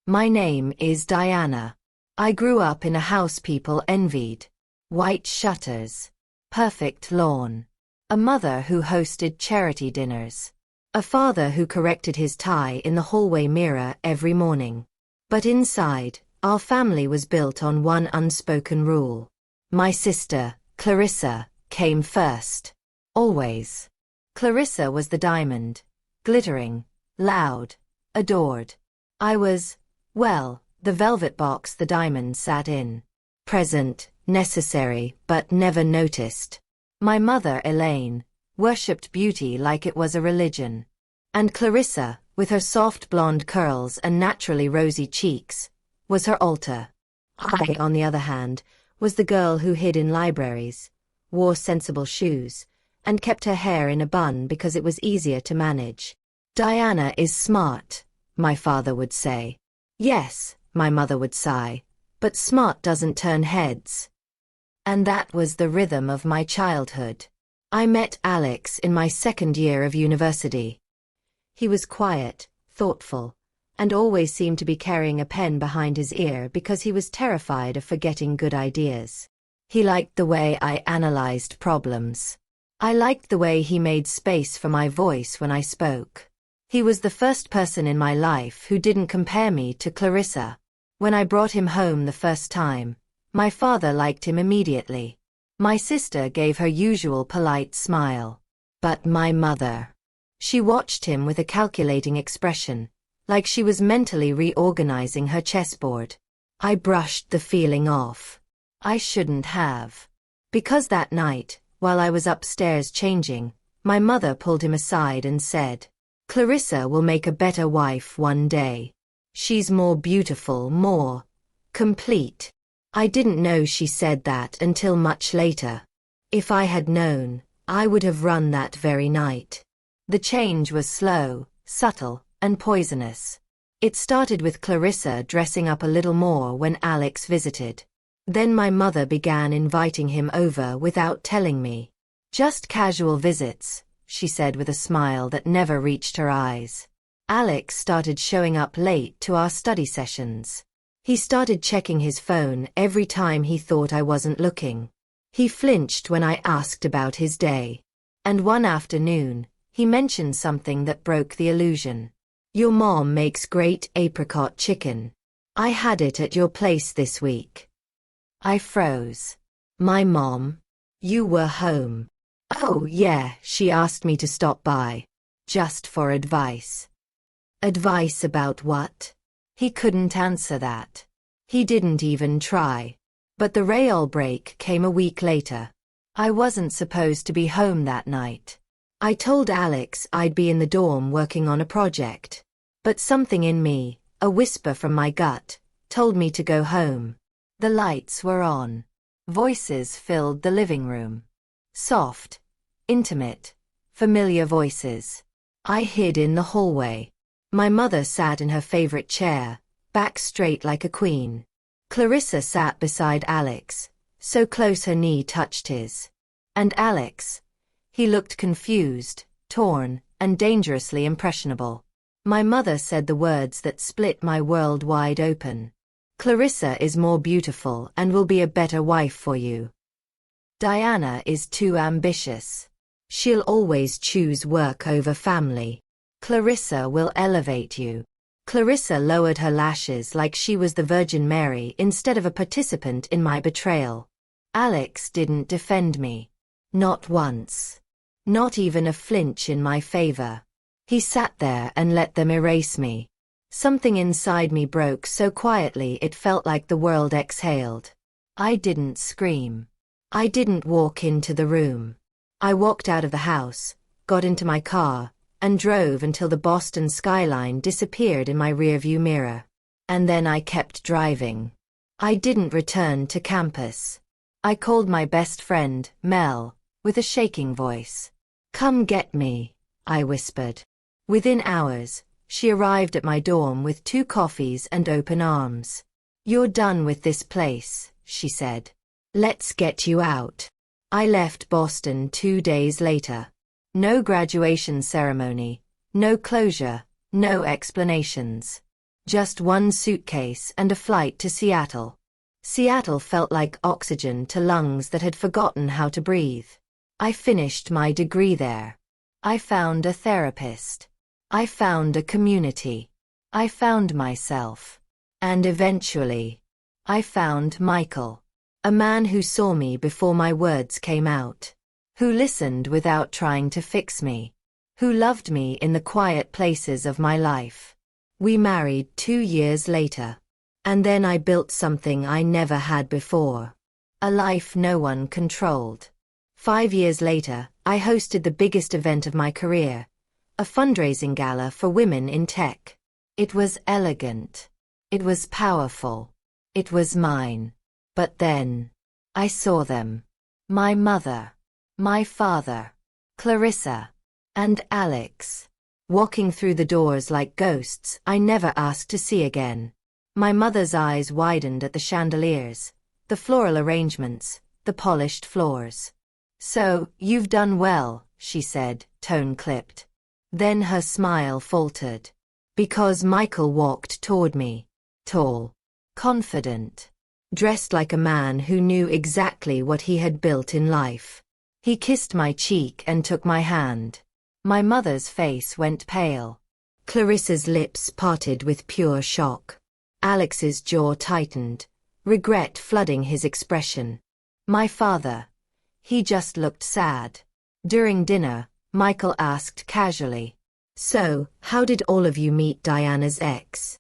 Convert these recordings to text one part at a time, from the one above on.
My name is Diana. I grew up in a house people envied. White shutters. Perfect lawn. A mother who hosted charity dinners. A father who corrected his tie in the hallway mirror every morning. But inside, our family was built on one unspoken rule. My sister, Clarissa, came first. Always. Clarissa was the diamond. Glittering. Loud. Adored. I was, well, the velvet box the diamond sat in. Present, necessary, but never noticed. My mother, Elaine, worshipped beauty like it was a religion. And Clarissa, with her soft blonde curls and naturally rosy cheeks, was her altar. I, on the other hand, was the girl who hid in libraries, wore sensible shoes, and kept her hair in a bun because it was easier to manage. Diana is smart, my father would say. Yes, my mother would sigh, but smart doesn't turn heads. And that was the rhythm of my childhood. I met Alex in my second year of university. He was quiet, thoughtful, and always seemed to be carrying a pen behind his ear because he was terrified of forgetting good ideas. He liked the way I analyzed problems. I liked the way he made space for my voice when I spoke. He was the first person in my life who didn't compare me to Clarissa. When I brought him home the first time, my father liked him immediately. My sister gave her usual polite smile. But my mother. She watched him with a calculating expression, like she was mentally reorganizing her chessboard. I brushed the feeling off. I shouldn't have. Because that night, while I was upstairs changing, my mother pulled him aside and said, "Clarissa will make a better wife one day. She's more beautiful, more complete." I didn't know she said that until much later. If I had known, I would have run that very night. The change was slow, subtle, and poisonous. It started with Clarissa dressing up a little more when Alex visited. Then my mother began inviting him over without telling me. "Just casual visits," she said with a smile that never reached her eyes. Alex started showing up late to our study sessions. He started checking his phone every time he thought I wasn't looking. He flinched when I asked about his day. And one afternoon, he mentioned something that broke the illusion. "Your mom makes great apricot chicken. I had it at your place this week." I froze. "My mom? You were home?" "Oh, yeah, she asked me to stop by. Just for advice." Advice about what? He couldn't answer that. He didn't even try. But the heartbreak came a week later. I wasn't supposed to be home that night. I told Alex I'd be in the dorm working on a project. But something in me, a whisper from my gut, told me to go home. The lights were on. Voices filled the living room. Soft, intimate, familiar voices. I hid in the hallway. My mother sat in her favorite chair, back straight like a queen. Clarissa sat beside Alex, so close her knee touched his. And Alex. He looked confused, torn, and dangerously impressionable. My mother said the words that split my world wide open. "Clarissa is more beautiful and will be a better wife for you. Diana is too ambitious. She'll always choose work over family. Clarissa will elevate you." Clarissa lowered her lashes like she was the Virgin Mary instead of a participant in my betrayal. Alex didn't defend me. Not once. Not even a flinch in my favor. He sat there and let them erase me. Something inside me broke so quietly it felt like the world exhaled. I didn't scream. I didn't walk into the room. I walked out of the house, got into my car, and drove until the Boston skyline disappeared in my rearview mirror. And then I kept driving. I didn't return to campus. I called my best friend, Mel, with a shaking voice. "Come get me," I whispered. Within hours, she arrived at my dorm with 2 coffees and open arms. "You're done with this place," she said. "Let's get you out." I left Boston 2 days later. No graduation ceremony, no closure, no explanations. Just one suitcase and a flight to Seattle. Seattle felt like oxygen to lungs that had forgotten how to breathe. I finished my degree there. I found a therapist. I found a community. I found myself. And eventually, I found Michael. A man who saw me before my words came out. Who listened without trying to fix me. Who loved me in the quiet places of my life. We married 2 years later. And then I built something I never had before. A life no one controlled. 5 years later, I hosted the biggest event of my career. A fundraising gala for women in tech. It was elegant. It was powerful. It was mine. But then, I saw them. My mother. My father. Clarissa. And Alex. Walking through the doors like ghosts I never asked to see again. My mother's eyes widened at the chandeliers, the floral arrangements, the polished floors. "So, you've done well," she said, tone clipped. Then her smile faltered. Because Michael walked toward me. Tall. Confident. Dressed like a man who knew exactly what he had built in life. He kissed my cheek and took my hand. My mother's face went pale. Clarissa's lips parted with pure shock. Alex's jaw tightened, regret flooding his expression. My father. He just looked sad. During dinner, Michael asked casually, "So, how did all of you meet Diana's ex?"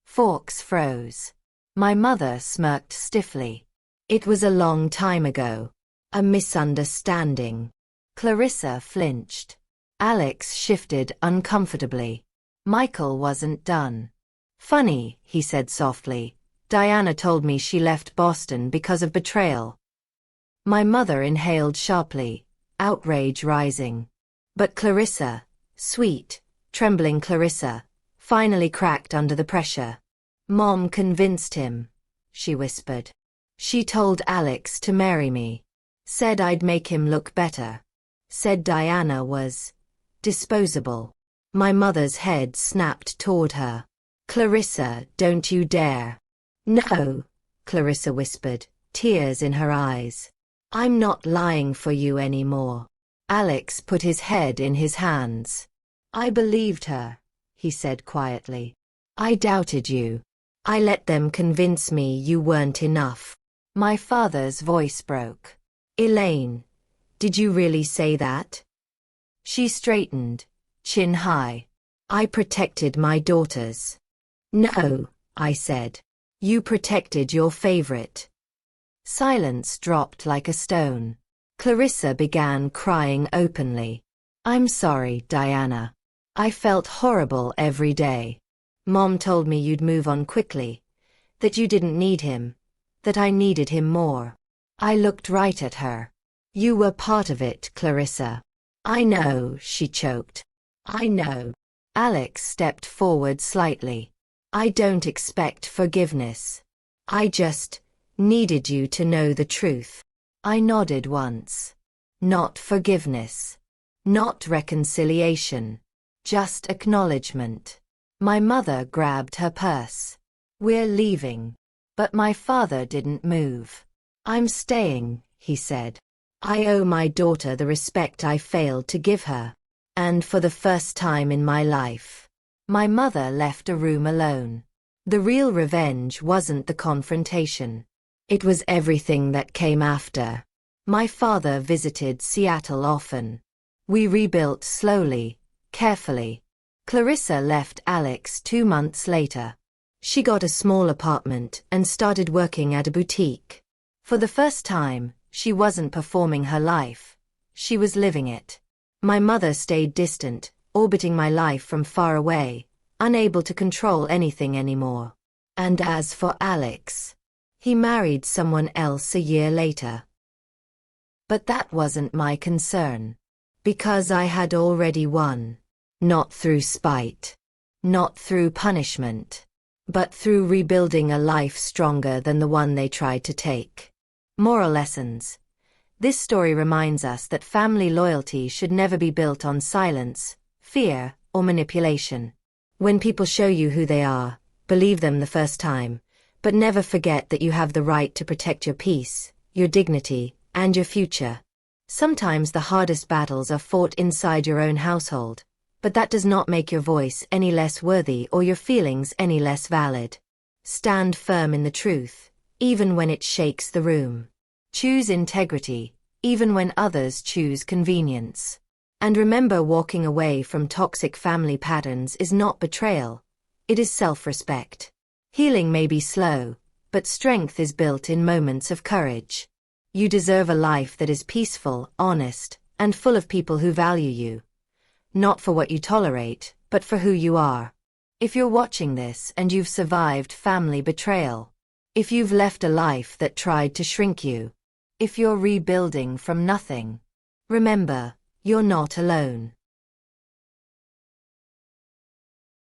Forks froze. My mother smirked stiffly. "It was a long time ago. A misunderstanding." Clarissa flinched. Alex shifted uncomfortably. Michael wasn't done. "Funny," he said softly. "Diana told me she left Boston because of betrayal." My mother inhaled sharply, outrage rising. But Clarissa, sweet, trembling Clarissa, finally cracked under the pressure. "Mom convinced him," she whispered. "She told Alex to marry me. Said I'd make him look better. Said Diana was disposable." My mother's head snapped toward her. "Clarissa, don't you dare." "No," Clarissa whispered, tears in her eyes. "I'm not lying for you anymore." Alex put his head in his hands. "I believed her," he said quietly. "I doubted you. I let them convince me you weren't enough." My father's voice broke. "Elaine, did you really say that?" She straightened, chin high. "I protected my daughters." "No," I said. "You protected your favorite." Silence dropped like a stone. Clarissa began crying openly. "I'm sorry, Diana. I felt horrible every day. Mom told me you'd move on quickly, that you didn't need him, that I needed him more." I looked right at her. "You were part of it, Clarissa." "I know," she choked. "I know." Alex stepped forward slightly. "I don't expect forgiveness. I just needed you to know the truth." I nodded once. Not forgiveness. Not reconciliation. Just acknowledgement. My mother grabbed her purse. "We're leaving." But my father didn't move. "I'm staying," he said. "I owe my daughter the respect I failed to give her." And for the first time in my life, my mother left a room alone. The real revenge wasn't the confrontation. It was everything that came after. My father visited Seattle often. We rebuilt slowly, carefully. Clarissa left Alex 2 months later. She got a small apartment and started working at a boutique. For the first time, she wasn't performing her life. She was living it. My mother stayed distant, orbiting my life from far away, unable to control anything anymore. And as for Alex, he married someone else a year later. But that wasn't my concern. Because I had already won. Not through spite. Not through punishment. But through rebuilding a life stronger than the one they tried to take. Moral lessons. This story reminds us that family loyalty should never be built on silence, fear, or manipulation. When people show you who they are, Believe them the first time, but never forget that you have the right to protect your peace, your dignity, and your future. Sometimes the hardest battles are fought inside your own household, but that does not make your voice any less worthy or your feelings any less valid. Stand firm in the truth, even when it shakes the room. Choose integrity, even when others choose convenience. And remember, walking away from toxic family patterns is not betrayal. It is self-respect. Healing may be slow, but strength is built in moments of courage. You deserve a life that is peaceful, honest, and full of people who value you. Not for what you tolerate, but for who you are. If you're watching this and you've survived family betrayal, if you've left a life that tried to shrink you, if you're rebuilding from nothing, remember, you're not alone.